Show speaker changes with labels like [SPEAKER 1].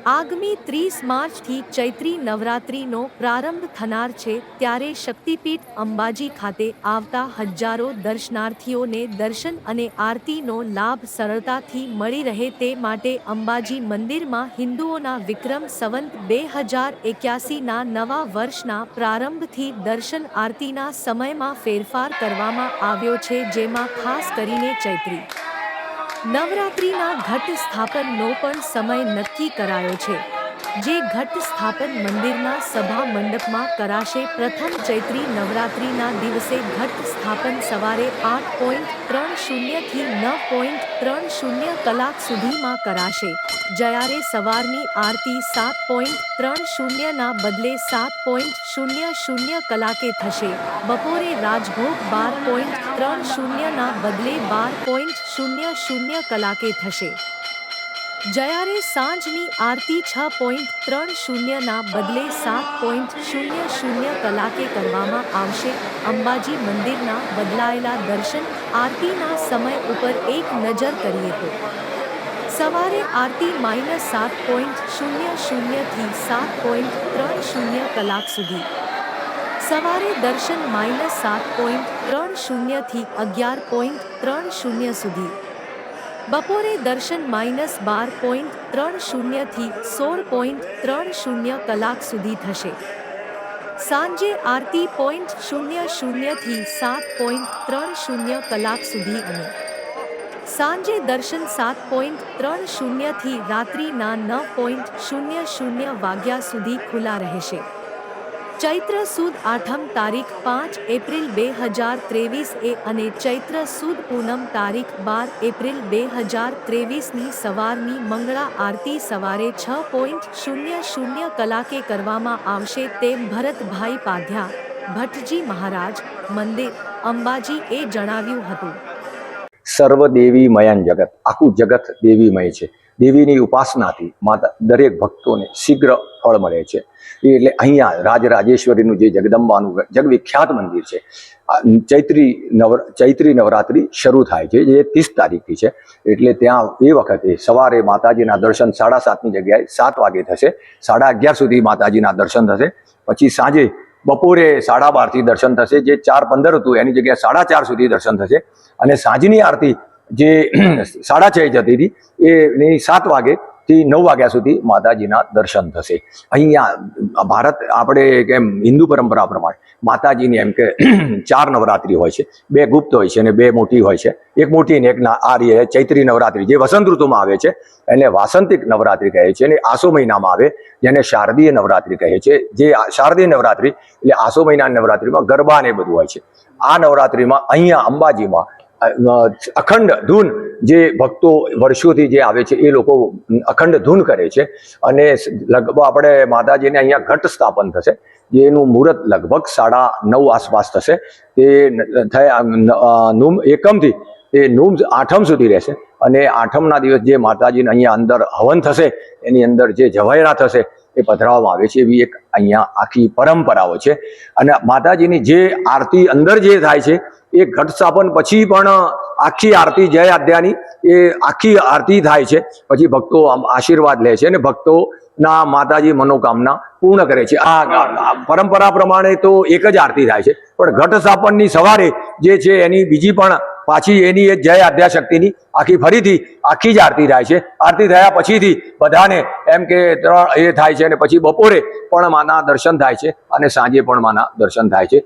[SPEAKER 1] આગામી 30 માર્ચથી ચૈત્રી નવરાત્રિનો પ્રારંભ થનાર છે ત્યારે શક્તિપીઠ અંબાજી ખાતે આવતા હજારો દર્શનાર્થીઓને દર્શન અને આરતીનો લાભ સરળતાથી મળી રહે તે માટે અંબાજી મંદિરમાં હિન્દુઓના વિક્રમ સંવત 2081ના નવા વર્ષના પ્રારંભથી દર્શન આરતીના સમયમાં ફેરફાર કરવામાં આવ્યો છે, જેમાં ખાસ કરીને ચૈત્રી નવરાત્રિના ઘટ સ્થાપનનો પણ સમય નક્કી કરાયો છે, જે ઘટ સ્થાપન મંદિરના સભા મંડપમાં કરાશે। પ્રથમ ચૈત્રી નવરાત્રિના દિવસે ઘટ સ્થાપન સવારે 8:30 થી 9:30 કલાક સુધીમાં કરાશે, જ્યારે સવારની આરતી 7:30ના બદલે 7:00 કલાકે થશે। બપોરે રાજભોગ 12:30ના બદલે 12:00 કલાકે થશે, જ્યારે સાંજની આરતી 6:30ના બદલે 7:00 કલાકે કરવામાં આવશે। અંબાજી મંદિરના બદલાયેલા દર્શન આરતીના સમય ઉપર એક નજર કરીએ તો સવારે આરતી -7:00 થી 7:30 કલાક સુધી, સવારે દર્શન -7:30 થી 11:30 સુધી, બપોરે દર્શન -12:30 થી 16:30 કલાક સુધી થશે। સાંજે આરતી 0:00 થી 7:30 કલાક સુધી અને સાંજે દર્શન 7:30 થી રાત્રિના 9:00 વાગ્યા સુધી ખુલ્લા રહેશે। ચૈત્ર સુદ આઠમ તારીખ 5 એપ્રિલ 2023 અને ચૈત્ર સુદ પૂનમ તારીખ 12 એપ્રિલ 2023ની સવારની મંગળા આરતી સવારે 6:00 કલાકે કરવામાં આવશે તેમ ભરતભાઈ પાધ્યા, ભટ્ટજી મહારાજ, મંદિર, અંબાજી એ જણાવ્યું હતું।
[SPEAKER 2] સર્વ દેવીમયન જગત, આખું જગત દેવીમય છે। દેવીની ઉપાસનાથી માતા દરેક ભક્તોને શીઘ્ર ફળ મળે છે। એટલે અહીંયા રાજરાજેશ્વરીનું જે જગદંબાનું જગવિખ્યાત મંદિર છે, ચૈત્રી નવરાત્રિ શરૂ થાય છે, જે 30 તારીખથી છે। એટલે ત્યાં એ વખતે સવારે માતાજીના દર્શન 7:30ની જગ્યાએ 7 વાગે થશે, 11:30 સુધી માતાજીના દર્શન થશે। પછી સાંજે બપોરે 12:30 થી દર્શન થશે, જે 4:15 હતું એની જગ્યાએ 4:30 સુધી દર્શન થશે। અને સાંજની આરતી જે 6:30 જતી હતી એની 7 વાગ્યાથી 9 વાગ્યા સુધી માતાજીના દર્શન થશે। અહીંયા ભારત આપણે કેમ હિન્દુ પરંપરા પ્રમાણે માતાજીની એમ કે 4 નવરાત્રિ હોય છે, 2 ગુપ્ત હોય છે અને 2 મોટી હોય છે। એક મોટી અને એક આ ચૈત્રી નવરાત્રિ જે વસંત ઋતુમાં આવે છે એને વાસંતિક નવરાત્રિ કહે છે, અને આસો મહિનામાં આવે જેને શારદીય નવરાત્રિ કહે છે। જે શારદીય નવરાત્રિ એટલે આસો મહિનાની નવરાત્રિમાં ગરબા ને બધું હોય છે। આ નવરાત્રિમાં અહીંયા અંબાજીમાં અખંડ ધૂન જે ભક્તો વર્ષોથી જે આવે છે એ લોકો અખંડ ધૂન કરે છે। અને લગભગ આપણે માતાજીને અહીંયા ઘટ સ્થાપન થશે, જેનું મુહૂર્ત લગભગ 9:30 આસપાસ થશે। તે નૂમ એકમથી તે નૂમ આઠમ સુધી રહેશે। અને આઠમના દિવસ જે માતાજીને અહીંયા અંદર હવન થશે, એની અંદર જે જવાયરા થશે એ પધરાવવામાં આવે છે। એવી એક અહીંયા આખી પરંપરાઓ છે। અને માતાજીની જે આરતી અંદર જે થાય છે એ ઘટ સ્થાપન પછી પણ આખી આરતી જય આદ્યાની એ આખી આરતી થાય છે। પછી ભક્તો આશીર્વાદ લે છે અને ભક્તોના માતાજી મનોકામના પૂર્ણ કરે છે। આ પરંપરા પ્રમાણે તો એક જ આરતી થાય છે, પણ ઘટ સ્થાપનની સવારે જે છે એની બીજી પણ પાછી એની એ જય આદ્યા શક્તિની આખી ફરીથી આખી જ આરતી થાય છે। આરતી થયા પછીથી બધાને એમ કે 3 એ થાય છે, અને પછી બપોરે પણ માના દર્શન થાય છે અને સાંજે પણ માના દર્શન થાય છે।